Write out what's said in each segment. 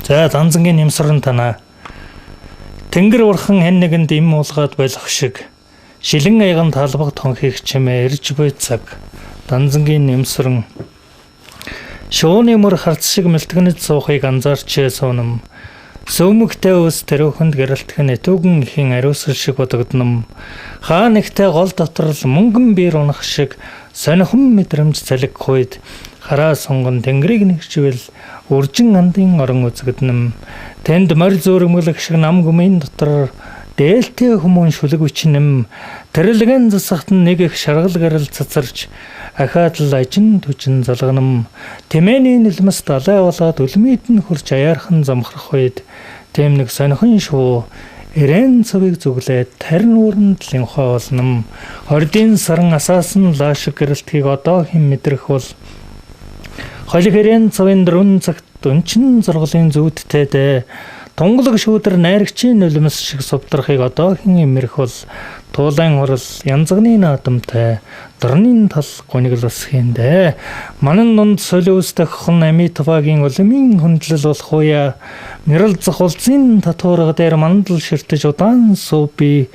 За данзангийн нэмсрэн танаа. Тэнгэр урхан хэн нэгэнд им уулгаад болох шиг шилэн аяган талбаг тонхийг чимээ ирж буй цаг. Данзангийн нэмсрэн шууны мөр харц шиг мэлтгэнэд суухыг анзаарч суунам. Сөмөгтэй ус тэрөөхөнд гэрэлтхэн этүүгэн ихийн ариусгал шиг бодогдном. Хаа нэгтэй гол дотор л мөнгөн биер унах шиг сонихон мэдрэмж цалиг хойд хараа сонгон тэнгэрийг нэгчвэл үржин андын орон үзэгдэнэм. Тэнд морь зөөрмөлөх шиг нам гүмийн дотор дээлтэй хүмүүн шүлэг бичнэм. Тэрэлгэн засахт нэг их шаргал гэрэл цацарч ахаад л ажин түчин залганам. Тэмээний нэлмэс далай болоод үлмийд нь хурж аяархан замхрах үед тэм нэг сонихон шүү эрен цавыг зүглээд тарин ууранд линхоо олном. Хордын саран асаасан лаашиг гэрэлтгийг одоо хэн мэдрэх бол холиг эрен цавын дөрвөн цагт өнчин зургалын зүүдтэй тунгалаг шүүдэр найрагчийн нулимс шиг сувдрахыг одоо хэн имэрх бол туулайн хурал янзганы наадамтай дорны тал гониглосхиндэ манан дунд солиустах хон ами тавагийн улмын хөндлөл болох уя нэрэлзах улсын татварга дээр мандал ширтэж удаан сууби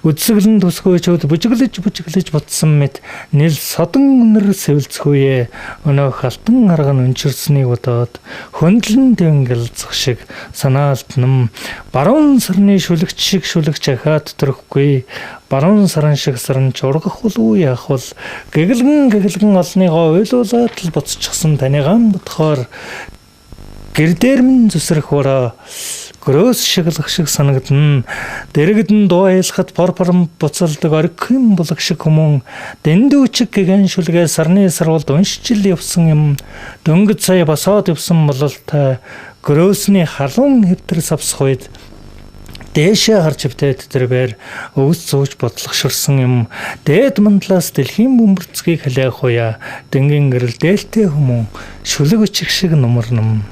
үдсгэлэн төсгөөчөд бүжиглэж ботсон мэт нэл содон өнөр сэвэлцхүүе өнөөх алтан арган өнчирснийг бодоод хөндлөн тэнгэлцэх шиг санаалтнам. Баруун сарны шүлэгч шиг шүлэгч ахаад төрөхгүй. Баруун саран шиг саран чургах болов яах бол гэгэлгэн олныгоо ойлуулаад л буцчихсан таниган бодохоор гэрдээр минь зүсрэх ураа гөрөөс шиглэх шиг санагдана. Дэрэгдэн дуу айлахад порпором буцалдаг оргихийн булаг шиг хүмүүн дэндүүчиг гэгэн шүлгээ сарны сарвалд уншчил явсан юм. Дөнгөж сая босоод явсан бололтой гөрөөсний халуун хэвтэр савсах үед дээшээ харж өвтөд тэрээр өвс зүүж бодлогоширсан юм. Дээд мандлаас дэлхийн бөмбөрцгийг халиах уя дэнгийн гэрэл дээлтэй хүмүүн шүлэг өчиг шиг нумарнам.